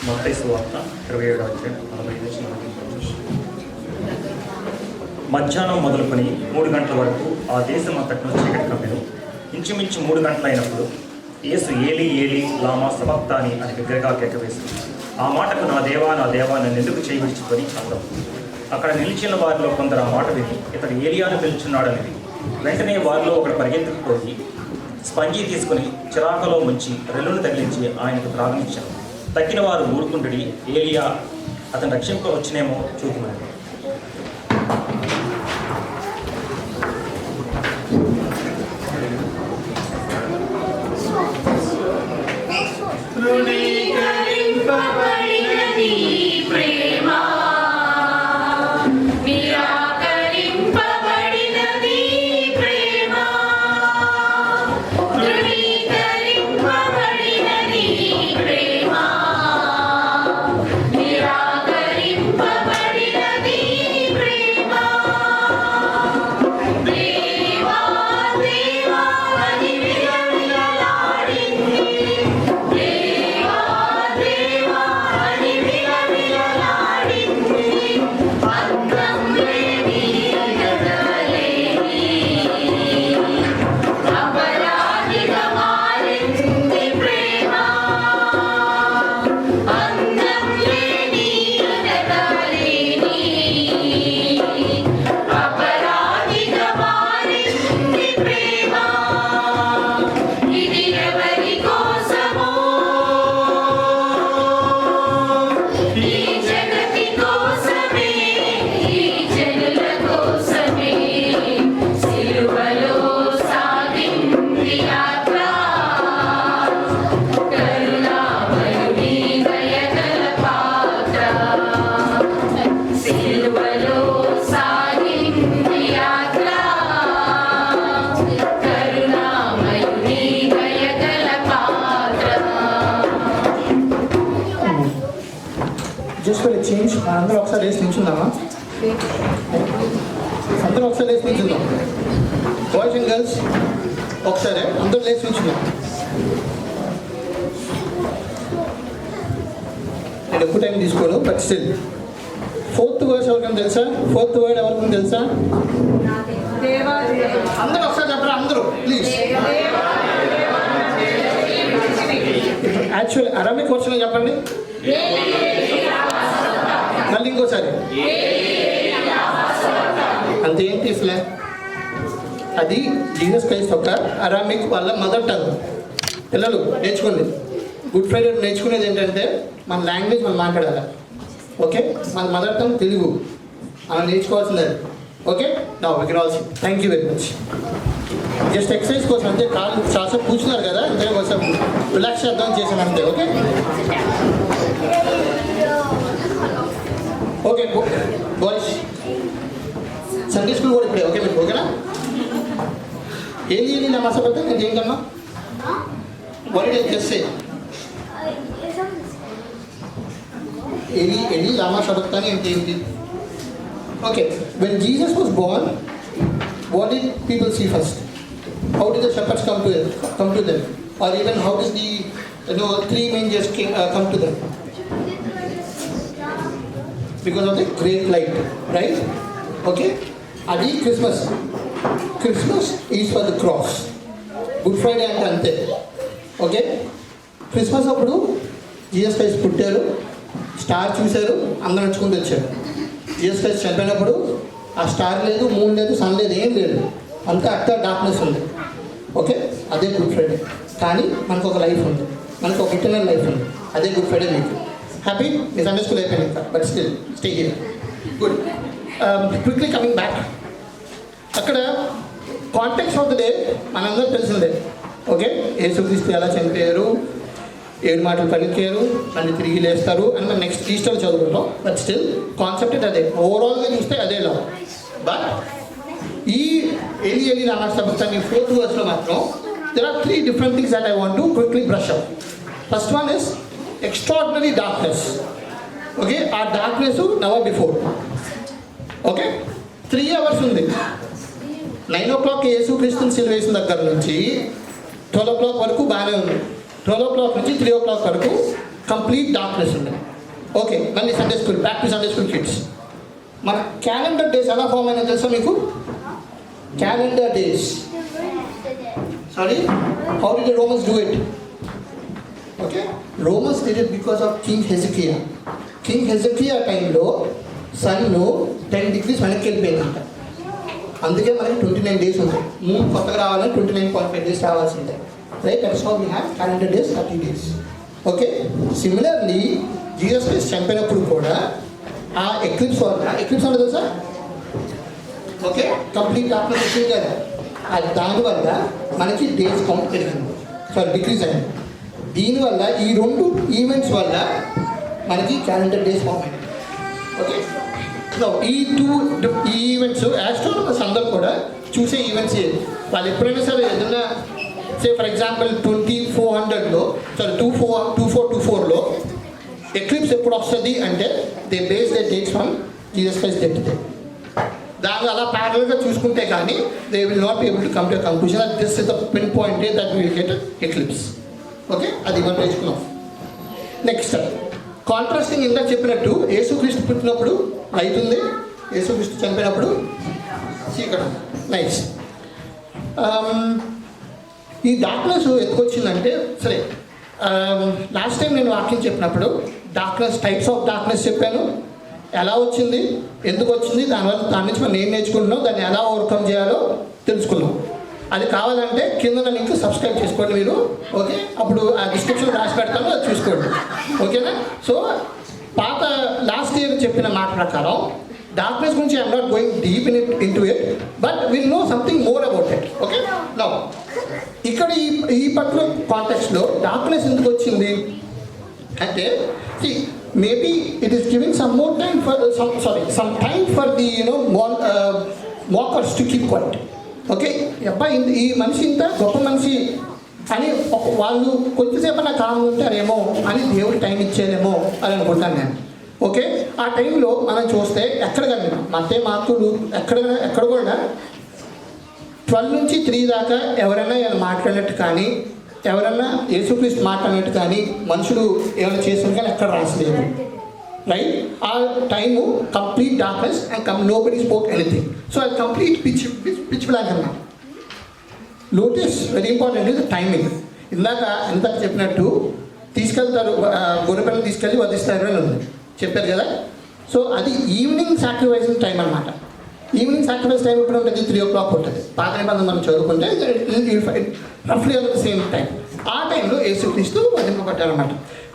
మత్తయి సువార్త 27వ అధ్యాయం 45 నుంచి 40. మధ్యాహ్నం మొదలుకొని 3 గంటల వరకు ఆ దేశం అంతటను చీకటి కమ్మెను. ఇంచుమించు 3 గంటలు అయినప్పుడు యేసు ఏలీ ఏలీ లామా సబక్తాని అని బిగ్గరగా కేకవేసింది. ఆ మాటకు నా దేవా నన్ను ఎందుకు చేయి విడిచికొని అర్థం. అక్కడ నిలిచిన వారిలో కొందరు ఆ మాట విని ఇతడు ఏలియాను పిలుచున్నాడని. వెంటనే వారిలో ఒకడు పరిగెత్తుకుపోయి స్పంజీ తీసుకుని చిరాకులో ముంచి రెల్లును తగిలించి ఆయనకు త్రాగనిచ్చాను. తక్కిన వారు ఊరుకుంటుడి, ఏలియా అతను రక్షింప వచ్చినేమో చూపుమని. చేంజ్ అందరూ ఒకసారి వేసి నిల్చుందామా? అందరూ ఒకసారి వేసి నిల్చుందాం. బాయ్స్ అండ్ గర్ల్స్ ఒకసారి అందరూ లేచి నిల్చుందాం. నేను ఎక్కువ టైం తీసుకోను, బట్ స్టిల్ 4th వర్స్ ఎవరికైనా తెలుసా? 4th వర్డ్ ఎవరికైనా తెలుసా? అందరూ ఒకసారి చెప్పరా? అందరూ ప్లీజ్. యాక్చువల్లీ అరామిక్ వర్షన్లో చెప్పండి. మళ్ళీ ఇంకోసారి. అంతేంటి అసలే? అది జీసస్ క్రైస్ట్ యొక్క అరామిక్ వాళ్ళ మదర్ టంగ్. పిల్లలు నేర్చుకోండి. గుడ్ ఫ్రైడే నేర్చుకునేది ఏంటంటే మన లాంగ్వేజ్ మనం మాట్లాడాలి. ఓకే, మన మదర్ టంగ్ తెలుగు, మనం నేర్చుకోవాల్సిందే. ఓకే, నా విగ్రహాల్సి. Thank you very much. Just exercise కోసం అంతే, కాళ్ళు చాలా కూర్చున్నారు కదా, అంతే కోసం రిలాక్స్ చేద్దాం చేశాను అంతే. Okay okay boys, Sunday school కూడా ఇప్పుడే. ఓకే మీకు ఓకేనా? ఏలి నా మసపడితే నేను ఏంటన్నా what did I just say? ఏలి లామా షబక్తాని అంటే ఏంటి? Okay, when Jesus was born, what did people see first? How did the shepherds come to them? Or even how does the 3 mangers come to them? Because of the great light, right? Okay, adi Christmas is for the cross. Good Friday ante ante. Okay, Christmas appudu Jesus Christ puttaru, star chusaru, andaru nడుచుకుంటూ వచ్చారు. Jesus Christ చనిపోయినప్పుడు ఆ star లేదు, moon లేదు, sun లేదు, ఏం లేదు, అంతా అట్ట డార్క్నెస్ ఉంది. ఓకే, అదే గుడ్ ఫ్రైడే. కానీ మనకు ఒక లైఫ్ ఉంది, మనకు ఒక ఇటర్నల్ లైఫ్ ఉంది. అదే గుడ్ ఫ్రైడే. మీకు హ్యాపీ? మీ సండే స్కూల్ అయిపోయింది ఇంకా, but still stay here. Good. Quickly coming back, అక్కడ కాంటెక్స్ట్ ఆఫ్ ద డే మనందరూ తెలిసిందే. ఓకే, యేసుక్రీస్తు ఎలా చనిపోయారు, 7 మాటలు పలికారు, మళ్ళీ తిరిగి లేస్తారు అని మనం నెక్స్ట్ ఈస్టర్ చదువుకుంటాం. బట్ స్టిల్ కాన్సెప్ట్ అదే, ఓవరాల్గా చూస్తే అదే లా. బట్ ఈ ఏలి లామా సబక్తాని 4th వర్స్లో మాత్రం there are 3 different things that I want to quickly brush up. First one is extraordinary darkness. Okay, our darkness never before. Okay, 3 hours ఉంది. 9 o'clock యేసుక్రీస్తుని సిలువ వేసిన దగ్గర నుంచి 12 o'clock వరకు బాగానే ఉంది. 12 o'clock నుంచి 3 o'clock వరకు కంప్లీట్ డార్క్నెస్ ఉంది. ఓకే, మళ్ళీ Sunday school, back to Sunday school kids. మన క్యాలెండర్ డేస్ ఎలా ఫామ్ అయినా తెలుసా మీకు? Calendar days, sorry, how did the Romans do it? Okay, Romans did it because of King Hezekiah. King Hezekiah టైంలో సన్ను 10 degrees వెనక్కి వెళ్ళిపోయిందంట. అందుకే మనకి 29 days ఉంటాయి. మూడు కొత్తగా రావాలని 29.5 days రావాల్సిందే. Right, that's how we have calendar days 30 days. Okay, similarly Jesus Christ చంపినప్పుడు కూడా ఆ ఎక్లిప్స్ వల్ల, ఎక్లిప్స్ అంటే తెలుసా? ఓకే, కంప్లీట్ డార్క్నెస్ వచ్చింది కదా, అది దానివల్ల మనకి డేస్ కౌంట్ పెరిగింది, సారీ డిక్రీజ్ అయింది. దీనివల్ల ఈ 2 ఈవెంట్స్ వల్ల మనకి క్యాలెండర్ డేస్ ఫామ్ అయింది. ఓకే, ఈ 2 ఈవెంట్స్ ఆస్ట్రానమర్స్ అందరూ కూడా చూసే ఈవెంట్స్. వాళ్ళు ఎప్పుడైనా సరే ఏదైనా సే ఫర్ ఎగ్జాంపుల్ 2400లో, సారీ 2424లో ఎక్లిప్స్ ఎప్పుడు వస్తుంది అంటే they base the dates from Jesus Christ death day. దాన్ని అలా ప్యారల్గా చూసుకుంటే కానీ they will not be able to come to conclusion that this is the pinpoint day that will get eclipse. Okay, అది మనం నేర్చుకున్నాం. నెక్స్ట్ కాంట్రాస్టింగ్ ఇందాక చెప్పినట్టు యేసుక్రీస్తు పుట్టినప్పుడు లైట్ ఉంది, యేసుక్రీస్తు చనిపోయినప్పుడు చీకటి. నైస్. ఈ డార్క్నెస్ ఎందుకు వచ్చిందంటే, సరే లాస్ట్ టైం నేను వాక్యం చెప్పినప్పుడు డార్క్నెస్, టైప్స్ ఆఫ్ డార్క్నెస్ చెప్పాను, ఎలా వచ్చింది, ఎందుకు వచ్చింది, దాని నుంచి మనం ఏం నేర్చుకుంటున్నాం, దాన్ని ఎలా ఓవర్కమ్ చేయాలో తెలుసుకున్నాం. అది కావాలంటే కింద లింక్ సబ్స్క్రైబ్ చేసుకోండి మీరు. ఓకే, అప్పుడు ఆ డిస్క్రిప్షన్ రాసి పెడతాను, అది చూసుకోండి. ఓకేనా? సో పాత లాస్ట్ ఇయర్ చెప్పిన మాట ప్రకారం డార్క్నెస్ గురించి I'm not going deep into it, but will know something more about it. Okay, now ఇక్కడ ఈ పర్టికులర్ కాంటెక్స్లో డార్క్నెస్ ఎందుకు వచ్చింది అంటే, maybe it is giving some more time for some time for the walkers to keep quiet. Okay, అబ్బాయి ఈ మనిషి ఇంత గొప్ప మనిషి అని వాళ్ళు కొంచెంసేపు నా కామ్ ఉంటారేమో అని దేవుడు టైం ఇచ్చేదేమో అని అనుకుంటాను నేను. ఓకే, ఆ టైంలో మనం చూస్తే ఎక్కడ కానీ మధ్య మార్కులు ఎక్కడ కూడా 12 నుంచి 3 దాకా ఎవరైనా ఏమైనా మాట్లాడినట్టు కానీ, ఎవరైనా యేసుక్రీస్తు మాట్లాడినట్టు కానీ, మనుషులు ఏమైనా చేసిన కానీ ఎక్కడ రాసలేదు. రైట్, ఆ time complete darkness and nobody spoke anything. So అది కంప్లీట్ పిచ్ బ్లాక్ అన్నమాట. Notice very important is timing. ఇందాక చెప్పినట్టు తీసుకెళ్తారు, గొర్రెపిల్లని తీసుకెళ్ళి వధిస్తారు అని ఉంది చెప్పారు కదా. సో అది ఈవినింగ్ సాక్రిఫైసింగ్ టైం అనమాట. ఈవినింగ్ సాక్రిఫైస్ టైం ఎప్పుడు ఉంటుంది? 3 o'clock ఉంటుంది. పాత నిబంధన మనం చదువుకుంటే రఫ్లీ ఆన్ ద సేమ్ టైం. ఆ టైంలో యేసుక్రీస్తు వధింపబడ్డారన్నమాట.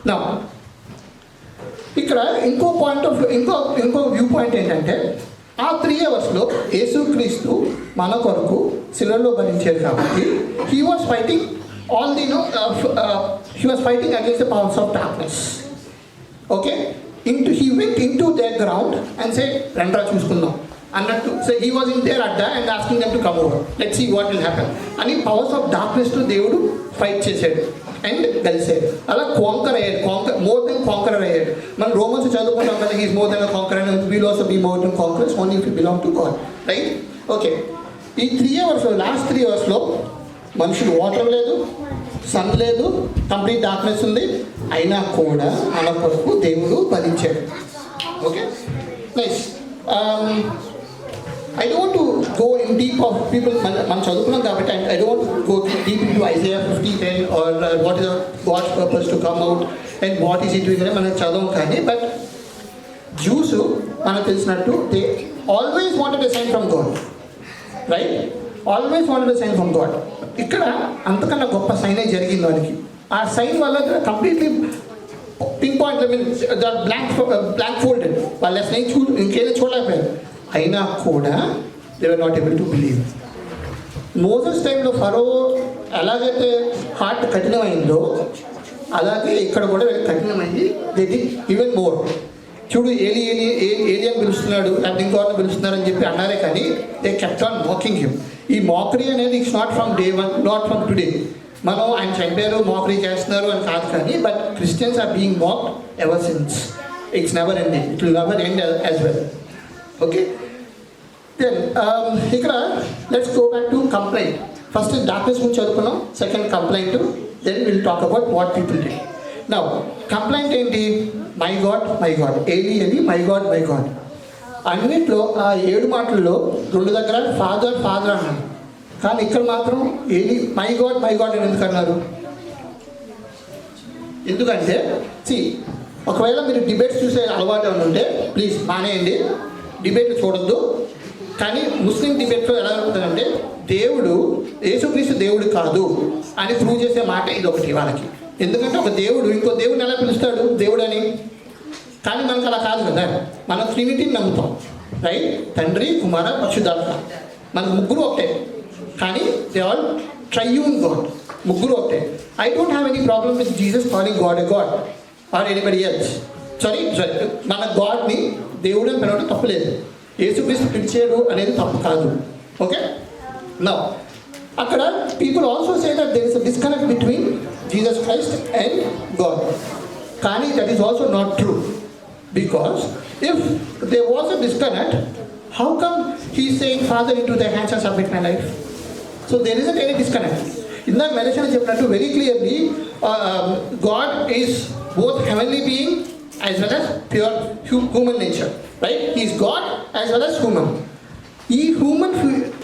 నా ఇక్కడ ఇంకో వ్యూ పాయింట్ ఏంటంటే, ఆ 3 hours యేసుక్రీస్తు మన కొరకు శిలువలో భరించారు కాబట్టి he was fighting against the powers of darkness. Okay, he went into their ground and said, "Rendra చూసుకుందాం" అన్నట్టు. So he was in their adda and asking them to come over. Let's see what will happen. అని powers of darkness తో దేవుడు fight చేశాడు and కలిసాడు. అలా canker అయ్యాడు, more than conqueror అయ్యాడు. మనం రోమన్స్ చదువుకుంటాం కదా, he's more than a conqueror and will also be more than conquerors only if you belong to God. Right? Okay, ఈ 3 hours లాస్ట్ 3 hours మనుషులు వాటర్ లేదు, సన్ లేదు, కంప్లీట్ డార్క్నెస్ ఉంది, అయినా కూడా మన కొరకు దేవుడు భరించాడు. Okay, nice. I don't want to go in deep of people, మనం చదువుకున్నాం కాబట్టి I don't want to go deep into Isaiah 50:10 or what is God's purpose to come out and what is he doing అని మనం చదవం. కానీ but juice మనకు తెలిసినట్టు they always wanted a sign from God, right? Always wanted a sign from God. ఇక్కడ అంతకన్నా గొప్ప సైనే జరిగింది వారికి. ఆ సైన్ వల్ల completely pin point, blank folded. వాళ్ళ సైన్ ఇంకేదో చూడలేకపోయారు. అయినా కూడా they were not able to believe. Moses టైంలో ఫరో ఎలాగైతే హార్ట్ కఠినమైందో అలాగే ఇక్కడ కూడా కఠినమైంది. They did even more. చూడు, ఏలియన్ పిలుస్తున్నాడు, లేకపోతే ఇంకోరిని పిలుస్తున్నారు అని చెప్పి అన్నారే కానీ they kept on mocking him. ఈ మాకరీ అనేది it's not from day 1, not from today. మనం ఆయన చంపారు, మాకరీ చేస్తున్నారు అని కాదు కానీ, but Christians are being mocked ever since. It's never ending, it will never end as well. Okay, then ఇక్కడ let's go back to complaint. First darkness గురించి చదువుకున్నాం, second complaint, then will talk about what people did. నా complaint ఏంటి? My God ఏలి అని my God. అన్నిట్లో ఆ 7 మాటల్లో 2 దగ్గర ఫాదర్ అన్నారు. కానీ ఇక్కడ మాత్రం ఏలి మై గాడ్ అని ఎందుకు అన్నారు? ఎందుకంటే ఒకవేళ మీరు డిబేట్స్ చూసే అలవాటు ఏమైనా ఉంటే ప్లీజ్ మానేయండి, డిబేట్లు చూడొద్దు. కానీ ముస్లిం డిబేట్లో ఎలా ఉంటుందంటే దేవుడు యేసుక్రీస్తు దేవుడు కాదు అని ప్రూవ్ చేసే మాట ఇది ఒకటి వాళ్ళకి. ఎందుకంటే ఒక దేవుడు ఇంకో దేవుడిని ఎలా పిలుస్తాడు దేవుడు అని? కానీ మనకు అలా కాదు కదా, మనం ట్రినిటీని నమ్ముతాం, రైట్? తండ్రి, కుమార, పరిశుద్ధాత్మ, మనకు ముగ్గురు ఒకటే. కానీ దే ఆల్ ట్రైయూన్ గాడ్, ముగ్గురు ఒకటే. I don't have any problem with Jesus calling God a God or anybody else. Sorry మన గాడ్ని దేవుడు అని పిలవడం తప్పులేదు, యేసుక్రీస్తు పిలిచాడు అనేది తప్పు కాదు. ఓకే, నౌ అక్కడ people also say that there is a disconnect between Jesus Christ and God. కానీ that is also not true, because if there was a disconnect, how come he saying father into the hands and submit my life? So there is a very disconnect. ఇందాక మెలక్షన్ చెప్పినట్టు very clearly God is both heavenly being as well as pure human nature, right? He is God as well as human. He human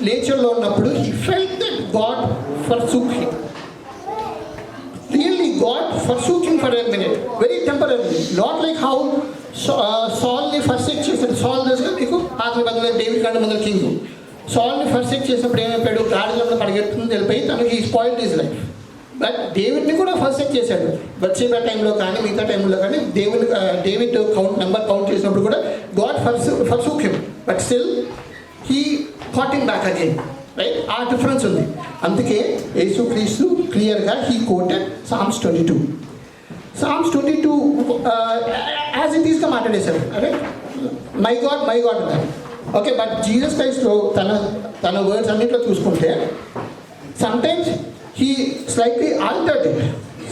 nature lo unnappudu he felt that God forsook him. Really God forsook him for a minute, very temporarily, not like how Saul ni forsake chesaru. Saul తెలుసు మీకు, ఆత్మ బదులు David కంటే ముందు king. Saul ni forsake చేసినప్పుడు ఏమైపోయాడు? గాడిదలో పరిగెత్తుకుని వెళ్ళిపోయి తను he spoiled his life. But డేవిడ్ని కూడా ఫస్ట్ చేశాడు. బత్షెబా టైంలో కానీ మిగతా టైంలో కానీ డేవిడ్ నెంబర్ కౌంట్ చేసినప్పుడు కూడా God forsook him, but still he caught him back again, right? ఆ డిఫరెన్స్ ఉంది. అందుకే యేసుక్రీస్తు క్లియర్గా he quoted Psalms 22. Psalms 22 as it ఈస్గా మాట్లాడేశారు, అరే మై గాడ్ అన్నారు. ఓకే, బట్ జీసస్ క్రైస్ట్లో తన వర్డ్స్ అన్నింటిలో చూసుకుంటే sometimes he slightly altered it.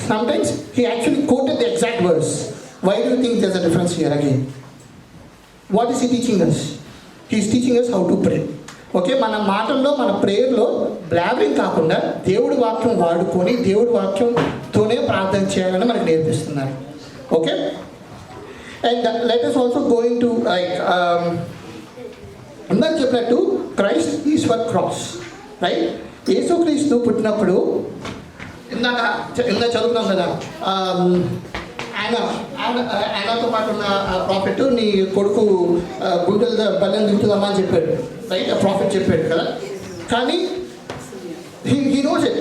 Sometimes he actually quoted the exact verse. Why do you think there's a difference here again? What is he teaching us? He is teaching us how to pray. Okay, మన మాటల్లో మన ప్రేయర్లో blabbering కాకుండా దేవుడి వాక్యం వాడుకొని దేవుడి వాక్యంతోనే ప్రార్థన చేయాలని మనకు నేర్పిస్తున్నారు. Okay, and let us also going to like అందరూ చెప్పినట్టు Christ is for cross, right? యేసుక్రీస్తు పుట్టినప్పుడు ఇందాక చదువుకున్నాం కదా, ఆయనతో పాటు ఉన్న ప్రాఫిట్ నీ కొడుకు గుంటల బల్లెని దించుదామా అని చెప్పాడు, రైట్? ఆ ప్రాఫిట్ చెప్పాడు కదా. కానీ he knows it.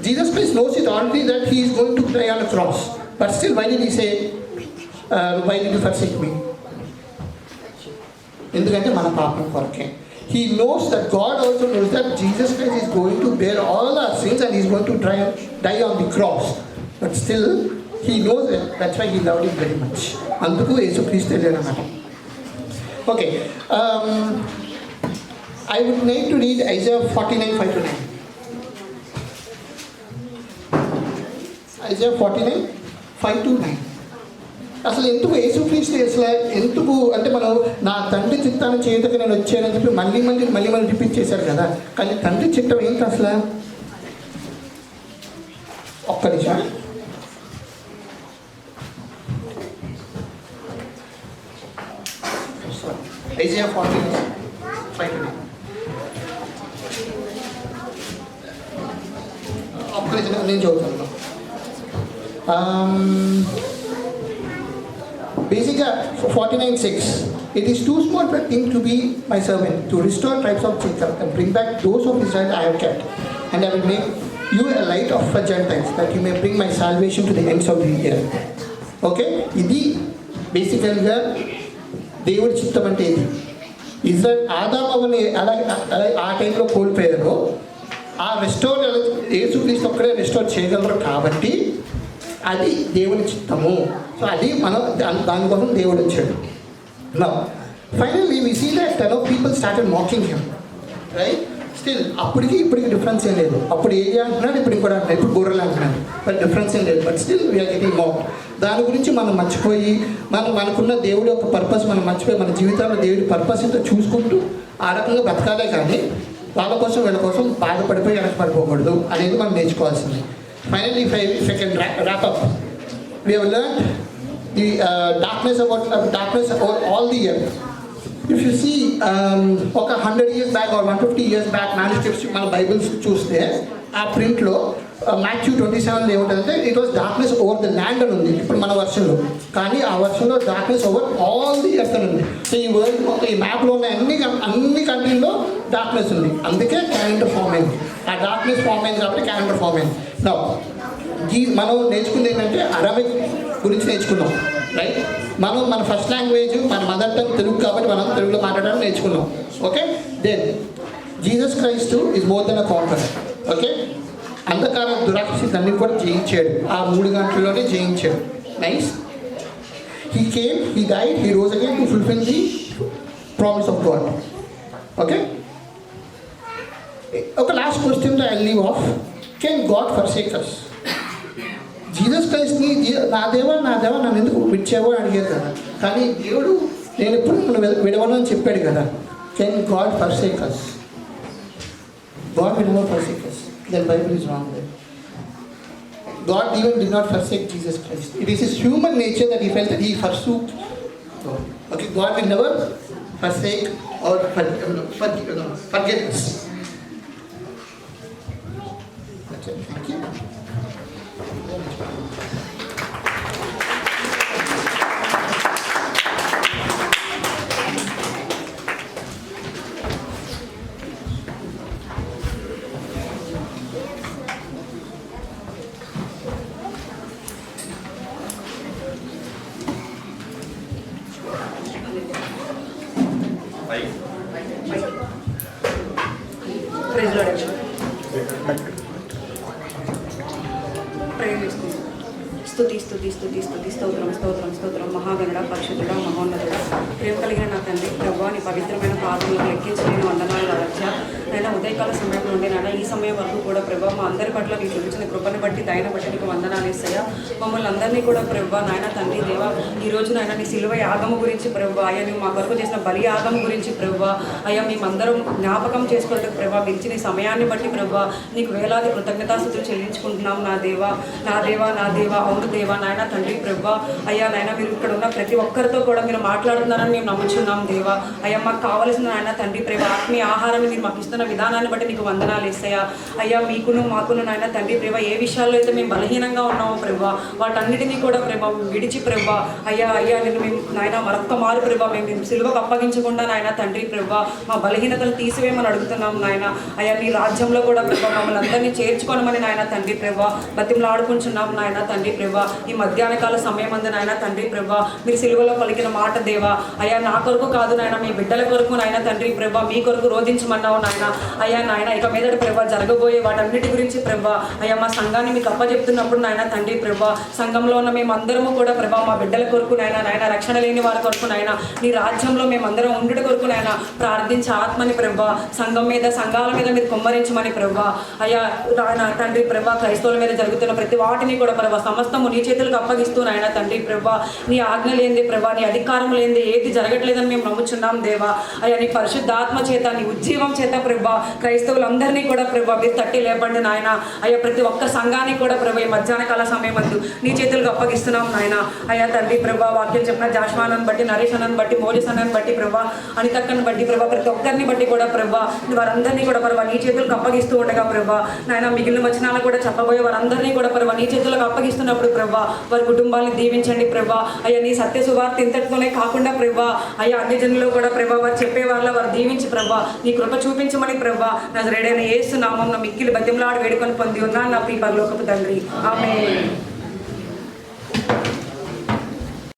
Jesus Christ knows it already that he is going to die on a cross. But still, why did he say, why did you forsake me? ఎందుకంటే మన పాపం కొరకే. He knows that God also knows that Jesus Christ is going to bear all our sins and he is going to die on the cross. But still, he knows it. That's why he loved him very much. అందుకు యేసుక్రీస్తు వెళ్ళాడన్నమాట. Okay, I would like to read Isaiah 49:5-9. Isaiah 49:5-9. అసలు ఎందుకు యేసుక్రీస్తు అసలు ఎందుకు అంటే మనం నా తండ్రి చిత్తాన్ని చేయటకు నేను వచ్చానని చెప్పి మళ్ళీ రిపీట్ చేశారు కదా. కానీ తండ్రి చిత్తం ఏంటి అసలు? ఒక్క నిమిషం. Isaiah 49:5-9. ఒక్క నిమిషం నేను చదువుతాను. Basically, 49:6. It is too small a thing to be my servant, to restore tribes of Jacob and bring back those of Israel I have kept. And I will make you a light of the Gentiles, that you may bring my salvation to the ends of the earth. Okay? ఇది బేసికల్గా దేవుడి చిత్తం అంటే ఇది. Israel ఆదామని అలా ఆ టైంలో కోల్పోయారో ఆ రెస్టోర్ యేసుక్రీస్తు ఒక్కడే రెస్టోర్ చేయగలరు కాబట్టి అది దేవుని చిత్తము. సో అది మనం దానికోసం దేవుడు వచ్చాడు. Now, finally we see that people started mocking him, right? Still, అప్పటికి ఇప్పటికి డిఫరెన్స్ ఏం లేదు. అప్పుడు ఏది అంటున్నాడు, ఇప్పుడు ఇంకోటి అంటున్నాడు, ఇప్పుడు గొర్రెలు అంటున్నాడు. బట్ డిఫరెన్స్ ఏం లేదు. But still we are getting mocked. దాని గురించి మనం మర్చిపోయి మనకున్న దేవుడి యొక్క పర్పస్ మనం మర్చిపోయి మన జీవితంలో దేవుడి పర్పస్ ఇంత చూసుకుంటూ ఆ రకంగా బతకాలే కానీ వాళ్ళ కోసం వీళ్ళ కోసం బాధపడిపోయి వెనకపడిపోకూడదు అనేది మనం నేర్చుకోవాల్సింది. Finally, if I can wrap up, we have learned the darkness about all the years. If you see ఒక 100 years back or 150 years back manuscripts మన బైబిల్స్ చూస్తే ఆ ప్రింట్లో Matthew 27 ఏముంటుందంటే it was darkness over the land అని ఉంది ఇప్పుడు మన వర్షన్లో. కానీ ఆ వర్షన్లో darkness over all the earth అని ఉంది. సో ఈ వరల్డ్ మొత్తం ఈ మ్యాప్లో ఉన్న అన్ని కంట్రీల్లో డార్క్నెస్ ఉంది. అందుకే క్యాలెండర్ ఫామ్ అయింది. ఆ డార్క్నెస్ ఫామ్ అయింది కాబట్టి క్యాలెండర్ ఫామ్ అయింది. నౌ మనం నేర్చుకుంది ఏంటంటే అరబిక్ గురించి నేర్చుకున్నాం, రైట్? మనం మన ఫస్ట్ లాంగ్వేజ్ మన మదర్ టంగ్ తెలుగు కాబట్టి మనం తెలుగులో మాట్లాడడం నేర్చుకున్నాం. Okay, then Jesus Christ is more than a conqueror. Okay, అంధకార దురాక్షితన్ని కూడా జయించాడు. ఆ 3 గంటల్లోనే జయించాడు. Nice. He came, he died, he rose again to fulfil the promise of God. Okay, ఒక last question I leave off. Can God forsake us? Jesus క్రైస్ట్ని నా దేవా నన్ను ఎందుకు విడిచావో అని అడిగారు కదా. కానీ దేవుడు నేను ఎప్పుడు నన్ను విడవను అని చెప్పాడు కదా. Can God forsake us? God will never forsake us. That Bible is wrong there. God even did not forsake Jesus Christ. It is his human nature that he felt that he forsook God. Okay, God will never forsake or forget us. That's it. Thank you. Praise Lord. స్తుతి స్తుతి స్తుతి స్తుతి స్తోత్రం స్తోత్రం స్తోత్రం. మహాగణుడ, పరిశుద్ధుడ, మహోన్నతుడ, ప్రేమ కలిగిన నా తండ్రి ప్రభువా, నీ పవిత్రమైన పాదములను లెక్కించి నేను వందనాలు రావచ్చా. నైనా ఉదయకాల సమయం నుండి నాయన ఈ సమయం వరకు కూడా ప్రభావ మా అందరి పట్ల నీకు చూపించిన కృపను బట్టి దయన బట్టి నీకు వందనాలు ఇస్తాయా. మమ్మల్ని అందరినీ కూడా ప్రభావ నాయన తండ్రి దేవా, ఈ రోజు నాయన నీ సిలువ యాగము గురించి ప్రభావ, అయ్యా నువ్వు మా కొరకు చేసిన బలి యాగము గురించి ప్రభావ, అయ్యా మేమందరం జ్ఞాపకం చేసుకున్నట్టు ప్రభావ ఇచ్చిన ఈ సమయాన్ని బట్టి ప్రభావ నీకు వేలాది కృతజ్ఞతాస్తుతులు చెల్లించుకుంటున్నాం. నా దేవా నా దేవా నా దేవా, అవును దేవా నాయన తండ్రి ప్రభావ, అయ్యా నాయన మీరు ఇక్కడ ఉన్న ప్రతి ఒక్కరితో కూడా మీరు మాట్లాడుతున్నారని మేము నమ్ముచున్నాం దేవా. అయ్యా మాకు కావలసిన నాయన తండ్రి ప్రభావ ఆత్మీయ ఆహారాన్ని మీరు మాకు ఇస్తున్న విధానాన్ని బట్టి నీకు వందనాలు ఇస్తాయా. అయ్యా మీకును మాకును నాయన తండ్రి ప్రభావ ఏ విషయాల్లో అయితే మేము బలహీనంగా ఉన్నామో ప్రభావ వాటన్నిటినీ కూడా ప్రభావ విడిచి ప్రభావ అయ్యా నేను మేము నాయన మరొక్క మారు ప్రభావ మేము సిలువకు అప్పగించకుండా నాయన తండ్రి ప్రభావ మా బలహీనతలు తీసివేయమని అడుగుతున్నాం నాయన. అయ్యా నీ రాజ్యంలో కూడా ప్రభావ మమ్మల్ని అందరినీ చేర్చుకోనమని నాయన తండ్రి ప్రభావ బతిమలాడుకుంటున్నాం నాయన తండ్రి ప్రభావ. ఈ మధ్యాహ్న కాల సమయం అందు నాయన తండ్రి ప్రభావ మీరు సిలువలో పలికిన మాట దేవా, అయ్యా నా కొరకు కాదు నాయన మీ బిడ్డల కొరకు నాయన తండ్రి ప్రభావ మీ కొరకు రోధించమన్నావు నాయన. అయ్యా నాయన ఇక మీదట ప్రభావ జరగబోయే వాటన్నిటి గురించి ప్రభావ అయ్యా మా సంఘాన్ని మీకు అప్పచెప్తున్నప్పుడు నాయన తండ్రి ప్రభావ సంఘంలో ఉన్న మేమందరము కూడా ప్రభావ మా బిడ్డల కొరకు నాయన రక్షణ లేని వారి కొరకు నాయన నీ రాజ్యంలో మేమందరం ఉండుట కొరకు నాయన ప్రార్థించే ఆత్మని ప్రభావ సంఘం మీద సంఘాల మీద మీరు కుమ్మరించమని ప్రభావ అయ్యా నాయన తండ్రి ప్రభావ క్రైస్తవుల మీద జరుగుతున్న ప్రతి వాటిని కూడా ప్రభావ సమస్తము నీ చేతులకు అప్పగిస్తూ నాయన తండ్రి ప్రభావ నీ ఆజ్ఞ లేనిది ప్రభావ నీ అధికారం లేనిది ఏది జరగట్లేదని మేము నమ్ముచున్నాం దేవా. అయ్యా నీ పరిశుద్ధాత్మ చేత నీ ఉజ్జీవం చేత ప్రభావ క్రైస్తవులందరినీ కూడా ప్రభావ మీరు తట్టి లేపండి నాయన. అయ్యా ప్రతి ఒక్క సంఘాన్ని కూడా ప్రభావ ఈ మధ్యాహ్న కాల సమయం అందు నీ చేతులకు అప్పగిస్తున్నాం నాయన. అయ్యా తండ్రి ప్రభావ వాక్యం చెప్పిన జాష్వానని బట్టి నరేష్ అన్నని బట్టి మోజస్ అన్నని బట్టి ప్రభావ అనితక్కని బట్టి ప్రభావ ప్రతి ఒక్కరిని బట్టి కూడా ప్రభావ వారందరినీ కూడా ప్రభావ నీ చేతులకు అప్పగిస్తూ ఉండగా ప్రభావ నాయన మిగిలిన వచనాలు కూడా చెప్పబోయే వారందరినీ కూడా ప్రభావ నీ చేతులకు అప్పగిస్తున్నప్పుడు ప్రభావ వారి కుటుంబాన్ని దీవించండి ప్రభావ. అయ్యా నీ సత్య సువార్త ఇంతటితోనే కాకుండా ప్రభావ అయ్యా అన్ని జనుల్లో కూడా ప్రభావ వారు చెప్పే వాళ్ళ వారు దీవించి ప్రభావ నీ కృప చూపించమని ప్రభావ నజరేయుడైన యేసు నామమున మిక్కిలి బతిమలాడి వేడుకొని పొంది ఉన్నాను నా ప్రియ పరలోకపు తండ్రి. ఆమేన్.